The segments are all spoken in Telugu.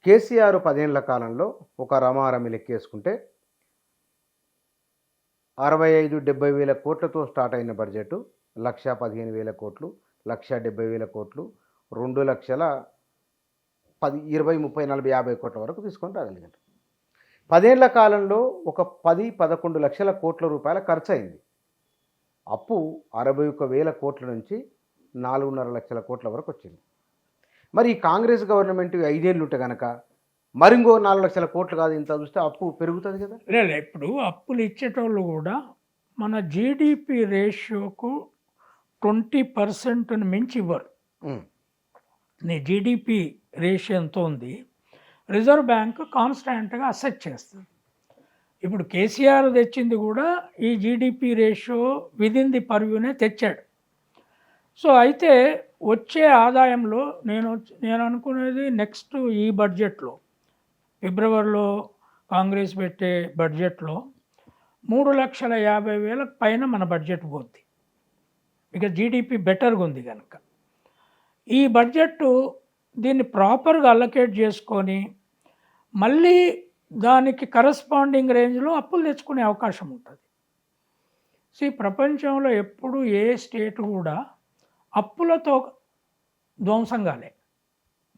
కేసీఆర్ 10 ఏళ్ల కాలంలో ఒక రమారమి లెక్కేసుకుంటే 65-70 వేల కోట్లతో స్టార్ట్ అయిన బడ్జెట్ 1,15,000 కోట్లు, 1,70,000 కోట్లు, 2 లక్షల 10, 20, 30, 40, 50 కోట్ల వరకు తీసుకొని రాగలిగారు. 10 ఏళ్ల కాలంలో ఒక 10-11 లక్షల కోట్ల రూపాయల ఖర్చు అయింది. అప్పు 61,000 కోట్ల నుంచి 4.5 లక్షల కోట్ల వరకు వచ్చింది. మరి ఈ కాంగ్రెస్ గవర్నమెంట్ 5 ఏళ్ళు ఉంటే కనుక మరింకో 4 లక్షల కోట్లు కాదు ఇంత చూస్తే అప్పు పెరుగుతుంది కదా. లేదు, ఇప్పుడు అప్పులు ఇచ్చేటోళ్ళు కూడా మన జీడిపి రేషియోకు 20% మించి ఇవ్వరు. నీ జీడిపి రేషియో ఎంత ఉంది, రిజర్వ్ బ్యాంక్ కాన్స్టాంట్గా అసెట్ చేస్తుంది. ఇప్పుడు కేసీఆర్ తెచ్చింది కూడా ఈ జీడిపి రేషియో విదిన్ ది పర్వ్యూనే తెచ్చాడు. సో అయితే వచ్చే ఆదాయంలో నేను అనుకునేది నెక్స్ట్ ఈ బడ్జెట్లో ఫిబ్రవరిలో కాంగ్రెస్ పెట్టే బడ్జెట్లో 3,50,000 పైన మన బడ్జెట్ పోద్ది. ఇక జీడిపి బెటర్గా ఉంది కనుక ఈ బడ్జెట్ దీన్ని ప్రాపర్గా అలొకేట్ చేసుకొని మళ్ళీ దానికి కరస్పాండింగ్ రేంజ్లో అప్పులు తెచ్చుకునే అవకాశం ఉంటుంది. ప్రపంచంలో ఎప్పుడు ఏ స్టేట్ కూడా అప్పులతో ధ్వంసం కాలే,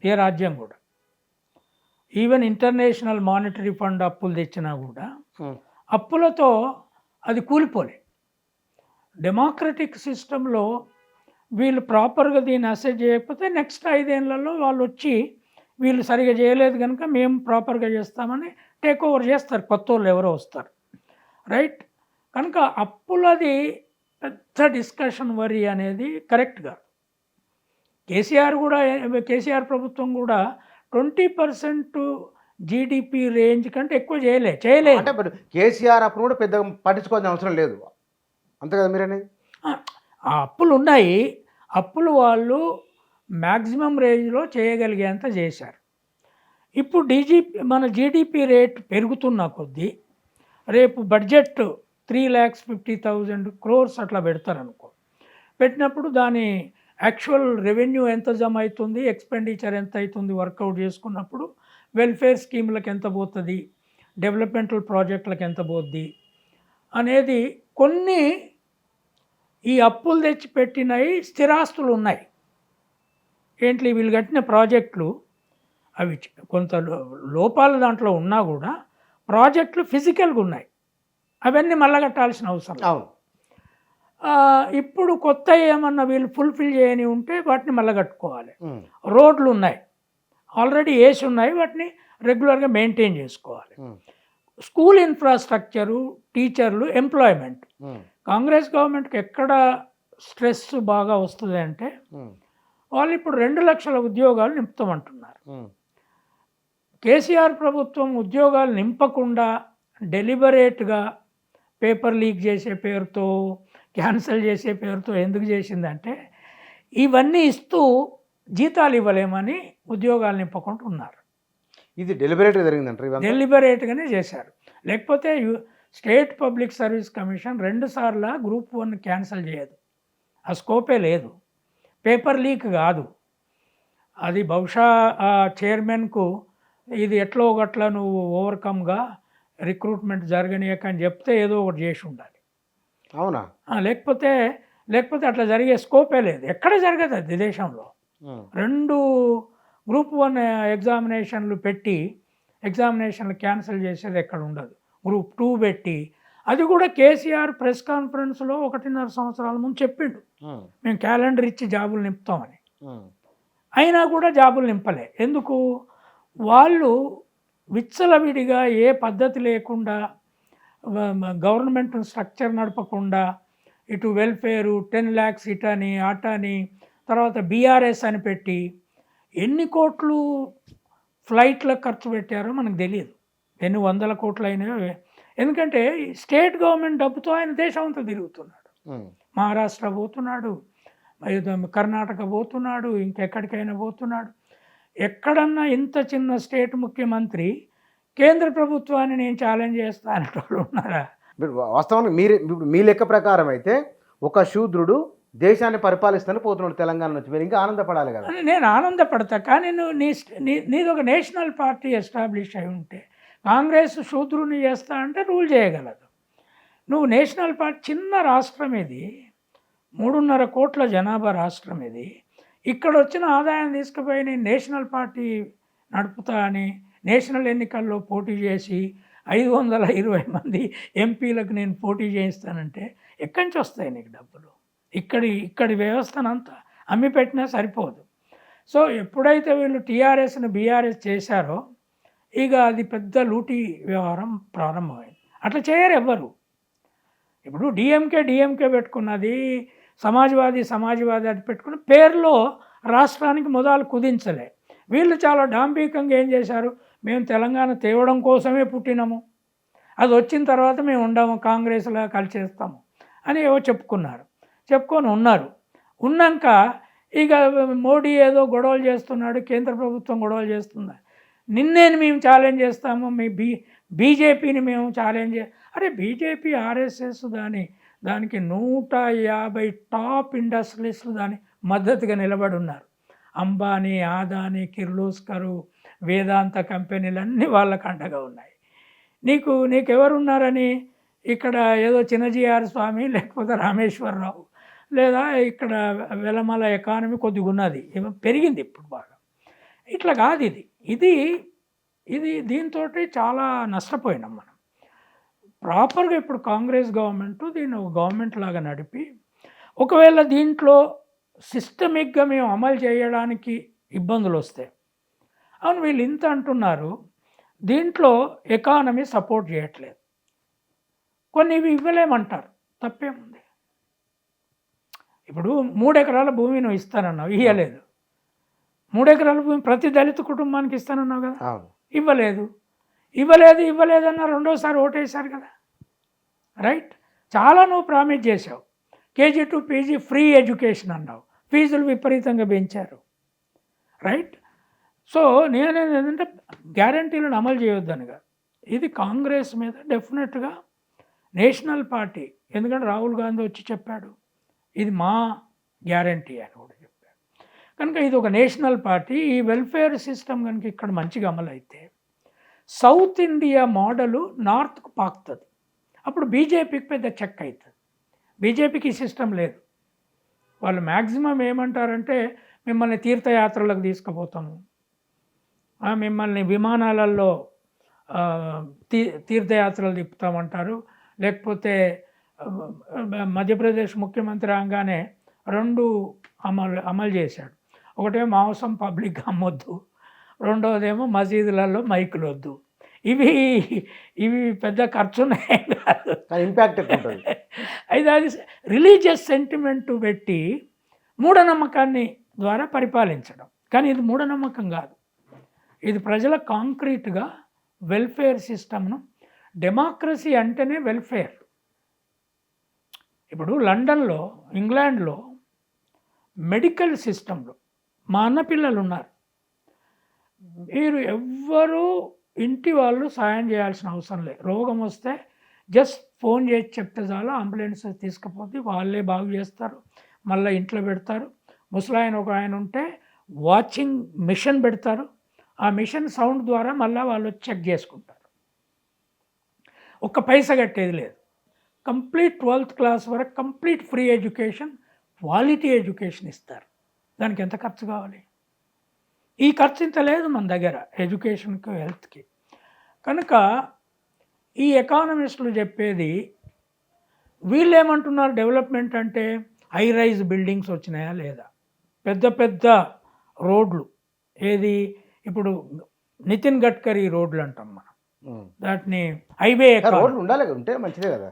ఏ రాజ్యం కూడా. ఈవెన్ ఇంటర్నేషనల్ మానిటరీ ఫండ్ అప్పులు తెచ్చినా కూడా అప్పులతో అది కూలిపోలే. డెమోక్రటిక్ సిస్టంలో వీళ్ళు ప్రాపర్గా దీన్ని అసెస్ చేయకపోతే నెక్స్ట్ 5 ఏళ్లలో వాళ్ళు వచ్చి వీళ్ళు సరిగా చేయలేదు కనుక మేము ప్రాపర్గా చేస్తామని టేక్ ఓవర్ చేస్తారు, కొత్త వాళ్ళు ఎవరో వస్తారు, రైట్. కనుక అప్పులది పెద్ద డిస్కషన్ వరి అనేది కరెక్ట్గా. కేసీఆర్ ప్రభుత్వం కూడా 20% జీడిపి రేంజ్ కంటే ఎక్కువ చేయలేదు. అంటే కేసీఆర్ అప్పుడు కూడా పెద్ద పట్టించుకోవాల్సిన అవసరం లేదు, అంతే కదా మీరనేది. ఆ అప్పులు ఉన్నాయి, అప్పులు వాళ్ళు మ్యాక్సిమం రేంజ్లో చేయగలిగేంత చేశారు. ఇప్పుడు మన జీడిపి రేట్ పెరుగుతున్న కొద్దీ రేపు బడ్జెట్ 3,50,000 crores అట్లా పెడతారనుకో. పెట్టినప్పుడు దాని యాక్చువల్ రెవెన్యూ ఎంత జమ అవుతుంది, ఎక్స్పెండిచర్ ఎంత అవుతుంది వర్కౌట్ చేసుకున్నప్పుడు వెల్ఫేర్ స్కీమ్లకు ఎంత పోతుంది, డెవలప్మెంటల్ ప్రాజెక్టులకు ఎంత పోద్ది అనేది కొన్ని ఈ అప్పులు తెచ్చి పెట్టినవి స్థిరాస్తులు ఉన్నాయి. ఏంటి వీళ్ళు కట్టిన ప్రాజెక్టులు అవి కొంత లోపాలు దాంట్లో ఉన్నా కూడా ప్రాజెక్టులు ఫిజికల్గా ఉన్నాయి, అవన్నీ మళ్ళా కట్టాల్సిన అవసరం. ఇప్పుడు కొత్త ఏమన్నా వీళ్ళు ఫుల్ఫిల్ చేయని ఉంటే వాటిని మళ్ళీ కట్టుకోవాలి. రోడ్లు ఉన్నాయి, ఆల్రెడీ వేసి ఉన్నాయి, వాటిని రెగ్యులర్గా మెయింటైన్ చేసుకోవాలి. స్కూల్ ఇన్ఫ్రాస్ట్రక్చరు, టీచర్లు, ఎంప్లాయ్మెంట్. కాంగ్రెస్ గవర్నమెంట్కి ఎక్కడ స్ట్రెస్ బాగా వస్తుంది అంటే వాళ్ళు ఇప్పుడు 2 లక్షల ఉద్యోగాలు నింపుతామంటున్నారు. కేసీఆర్ ప్రభుత్వం ఉద్యోగాలు నింపకుండా డెలిబరేట్గా పేపర్ లీక్ చేసే పేరుతో, క్యాన్సిల్ చేసే పేరుతో ఎందుకు చేసిందంటే ఇవన్నీ ఇస్తూ జీతాలు ఇవ్వలేమని ఉద్యోగాలు నింపకుండా ఉన్నారు. ఇది డెలిబరేట్గా జరిగిందంటారు? డెలిబరేట్గానే చేశారు. లేకపోతే స్టేట్ పబ్లిక్ సర్వీస్ కమిషన్ 2 సార్లు గ్రూప్ 1 క్యాన్సిల్ చేయదు, ఆ స్కోపే లేదు. పేపర్ లీక్ కాదు అది, బహుశా ఆ చైర్మన్కు ఇది ఎట్లో గట్ల నువ్వు ఓవర్కమ్గా రిక్రూట్మెంట్ జరగనీయక అని చెప్తే ఏదో ఒకటి చేసి ఉండాలి. అవునా? లేకపోతే అట్లా జరిగే స్కోపే లేదు, ఎక్కడ జరగదు అది దేశంలో. 2 గ్రూప్ 1 ఎగ్జామినేషన్లు పెట్టి ఎగ్జామినేషన్లు క్యాన్సిల్ చేసేది ఎక్కడ ఉండదు. గ్రూప్ 2 పెట్టి, అది కూడా కేసీఆర్ ప్రెస్ కాన్ఫరెన్స్లో 1.5 సంవత్సరాల ముందు చెప్పిండు మేము క్యాలెండర్ ఇచ్చి జాబులు నింపుతామని. అయినా కూడా జాబులు నింపలే. ఎందుకు? వాళ్ళు విచ్చలవిడిగా ఏ పద్ధతి లేకుండా గవర్నమెంట్ స్ట్రక్చర్ నడపకుండా ఇటు వెల్ఫేరు 10 lakhs ఇటని అటని, తర్వాత బీఆర్ఎస్ అని పెట్టి ఎన్ని కోట్లు ఫ్లైట్లకు ఖర్చు పెట్టారో మనకు తెలియదు, ఎన్ని 100 కోట్లు అయినాయో. ఎందుకంటే స్టేట్ గవర్నమెంట్ డబ్బుతో ఆయన దేశం అంతా తిరుగుతున్నాడు. మహారాష్ట్ర పోతున్నాడు, కర్ణాటక పోతున్నాడు, ఇంకెక్కడికైనా పోతున్నాడు. ఎక్కడన్నా ఇంత చిన్న స్టేట్ ముఖ్యమంత్రి కేంద్ర ప్రభుత్వాన్ని నేను ఛాలెంజ్ చేస్తానని వాళ్ళు ఉన్నారా? వాస్తవానికి మీ లెక్క ప్రకారం అయితే ఒక శూద్రుడు దేశాన్ని పరిపాలిస్తాను పోతున్నాడు తెలంగాణ నుంచి, మీరు ఇంకా ఆనందపడాలి కదా. అని నేను ఆనందపడతా. కానీ నువ్వు నీది ఒక నేషనల్ పార్టీ ఎస్టాబ్లిష్ అయి ఉంటే, కాంగ్రెస్ శూద్రుని చేస్తా అంటే రూల్ చేయగలదు. నువ్వు నేషనల్ పార్టీ, చిన్న రాష్ట్రం ఇది, 3.5 కోట్ల జనాభా రాష్ట్రం ఇది. ఇక్కడ వచ్చిన ఆదాయం తీసుకుపోయి నేను నేషనల్ పార్టీ నడుపుతా అని నేషనల్ ఎన్నికల్లో పోటీ చేసి 520 మంది ఎంపీలకు నేను పోటీ చేయిస్తానంటే ఎక్కడి నుంచి వస్తాయి నీకు డబ్బులు? ఇక్కడి వ్యవస్థనంతా అమ్మి పెట్టినా సరిపోదు. సో ఎప్పుడైతే వీళ్ళు టీఆర్ఎస్ని బీఆర్ఎస్ చేశారో ఇక అది పెద్ద లూటీ వ్యవహారం ప్రారంభమైంది. అట్లా చేయరు ఎవ్వరు. ఇప్పుడు డిఎంకే పెట్టుకున్నది, సమాజ్వాదీ అది పెట్టుకున్న పేరులో రాష్ట్రానికి మొదలు కుదించలే. వీళ్ళు చాలా డాంబికంగా ఏం చేశారు, మేము తెలంగాణ తేవడం కోసమే పుట్టినాము, అది వచ్చిన తర్వాత మేము ఉండము, కాంగ్రెస్లో కలిసేస్తాము అని ఏవో చెప్పుకొని ఉన్నాక ఇక మోడీ ఏదో గొడవలు చేస్తున్నాడు, కేంద్ర ప్రభుత్వం గొడవలు చేస్తుంది, నిన్నేను మేము ఛాలెంజ్ చేస్తాము, మీ బీజేపీని మేము ఛాలెంజ్ అరే బీజేపీ ఆర్ఎస్ఎస్ దానికి 150 టాప్ ఇండస్ట్రియలిస్టులు దాని మద్దతుగా నిలబడి ఉన్నారు. అంబానీ, ఆదానీ, కిర్లోస్కరు, వేదాంత కంపెనీలన్నీ వాళ్ళకు అండగా ఉన్నాయి. నీకెవరున్నారని ఇక్కడ ఏదో చిన్నజీఆర్ స్వామి లేకపోతే రామేశ్వరరావు లేదా ఇక్కడ వెలమల ఎకానమీ కొద్దిగా ఉన్నది, పెరిగింది ఇప్పుడు బాగా. ఇట్లా కాదు ఇది దీంతో చాలా నష్టపోయినాం మనం. ప్రాపర్గా ఇప్పుడు కాంగ్రెస్ గవర్నమెంట్ దీన్ని ఒక గవర్నమెంట్ లాగా నడిపి, ఒకవేళ దీంట్లో సిస్టమిక్గా మేము అమలు చేయడానికి ఇబ్బందులు వస్తాయి. అవును, వీళ్ళు ఇంత అంటున్నారు, దీంట్లో ఎకానమీ సపోర్ట్ చేయట్లేదు, కొన్ని ఇవి ఇవ్వలేమంటారు, తప్పేముంది? ఇప్పుడు 3 ఎకరాల భూమి నువ్వు ఇస్తానన్నావు, ఇవ్వలేదు. 3 ఎకరాల భూమి ప్రతి దళిత కుటుంబానికి ఇస్తానన్నావు కదా, ఇవ్వలేదన్న రెండోసారి ఓటేశారు కదా, రైట్? చాలా నువ్వు ప్రామిస్ చేసావు, KG to PG free education అన్నావు, ఫీజులు విపరీతంగా పెంచారు, రైట్? సో నేనేది ఏంటంటే గ్యారంటీలను అమలు చేయొద్దనిగా. ఇది కాంగ్రెస్ మీద డెఫినెట్గా నేషనల్ పార్టీ, ఎందుకంటే రాహుల్ గాంధీ వచ్చి చెప్పాడు ఇది మా గ్యారంటీ అని కూడా చెప్పాడు కనుక ఇది ఒక నేషనల్ పార్టీ. ఈ వెల్ఫేర్ సిస్టమ్ కనుక ఇక్కడ మంచిగా అమలు అయితే సౌత్ ఇండియా మోడలు నార్త్కు పాకుతుంది, అప్పుడు బీజేపీకి పెద్ద చెక్ అవుతుంది. బీజేపీకి ఈ సిస్టమ్ లేదు. వాళ్ళు మ్యాక్సిమం ఏమంటారంటే మిమ్మల్ని తీర్థయాత్రలకు తీసుకుపోతాము, మిమ్మల్ని విమానాలలో తీర్థయాత్రలు తిప్పుతామంటారు. లేకపోతే మధ్యప్రదేశ్ ముఖ్యమంత్రి రాగానే 2 అమలు చేశాడు. ఒకటేమో మాంసం పబ్లిక్ అమ్మొద్దు, రెండవదేమో మసీదులలో మైకులు వద్దు. ఇవి పెద్ద ఖర్చున్నాయి కాదు, ఇంపాక్ట్ అయితే అది రిలీజియస్ సెంటిమెంటు పెట్టి మూఢనమ్మకాన్ని ద్వారా పరిపాలించడం. కానీ ఇది మూఢనమ్మకం కాదు, ఇది ప్రజల కాంక్రీట్గా వెల్ఫేర్ సిస్టమ్ను. డెమోక్రసీ అంటేనే వెల్ఫేర్. ఇప్పుడు లండన్లో, ఇంగ్లాండ్లో మెడికల్ సిస్టంలో మా అన్న పిల్లలు ఉన్నారు, మీరు ఎవ్వరూ ఇంటి వాళ్ళు సాయం చేయాల్సిన అవసరం లేదు. రోగం వస్తే జస్ట్ ఫోన్ చేసి చెప్తే చాలు, అంబులెన్స్ తీసుకుపోతే వాళ్ళే బాగు చేస్తారు, మళ్ళీ ఇంట్లో పెడతారు. ముసలాయన ఒక ఆయన ఉంటే వాచింగ్ మిషన్ పెడతారు, ఆ మిషన్ సౌండ్ ద్వారా మళ్ళీ వాళ్ళు చెక్ చేసుకుంటారు. ఒక్క పైసా కట్టేది లేదు. కంప్లీట్ 12th క్లాస్ వరకు complete free education, quality education ఇస్తారు. దానికి ఎంత ఖర్చు కావాలి? ఈ ఖర్చు ఇంత లేదు మన దగ్గర ఎడ్యుకేషన్కి, హెల్త్కి. కనుక ఈ ఎకానమిస్టులు చెప్పేది, వీళ్ళు ఏమంటున్నారు, డెవలప్మెంట్ అంటే హై రైజ్ బిల్డింగ్స్ వచ్చినాయా లేదా, పెద్ద పెద్ద రోడ్లు. ఏది ఇప్పుడు నితిన్ గడ్కరీ రోడ్లు అంటాం మనం, వాటిని హైవే రోడ్లు ఉండాలి, ఉంటే మంచిదే కదా.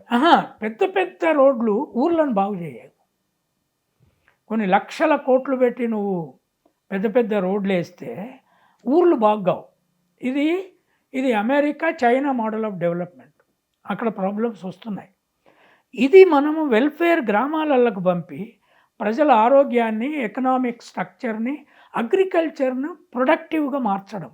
పెద్ద పెద్ద రోడ్లు ఊర్లను బాగు చేయవు. కొన్ని లక్షల కోట్లు పెట్టి నువ్వు పెద్ద పెద్ద రోడ్లు వేస్తే ఊర్లు బాగావు. ఇది America, China model of development. అక్కడ ప్రాబ్లమ్స్ వస్తున్నాయి. ఇది మనము వెల్ఫేర్ గ్రామాలకు పంపి ప్రజల ఆరోగ్యాన్ని, ఎకనామిక్ స్ట్రక్చర్ని, అగ్రికల్చర్ను ప్రొడక్టివ్గా మార్చడం.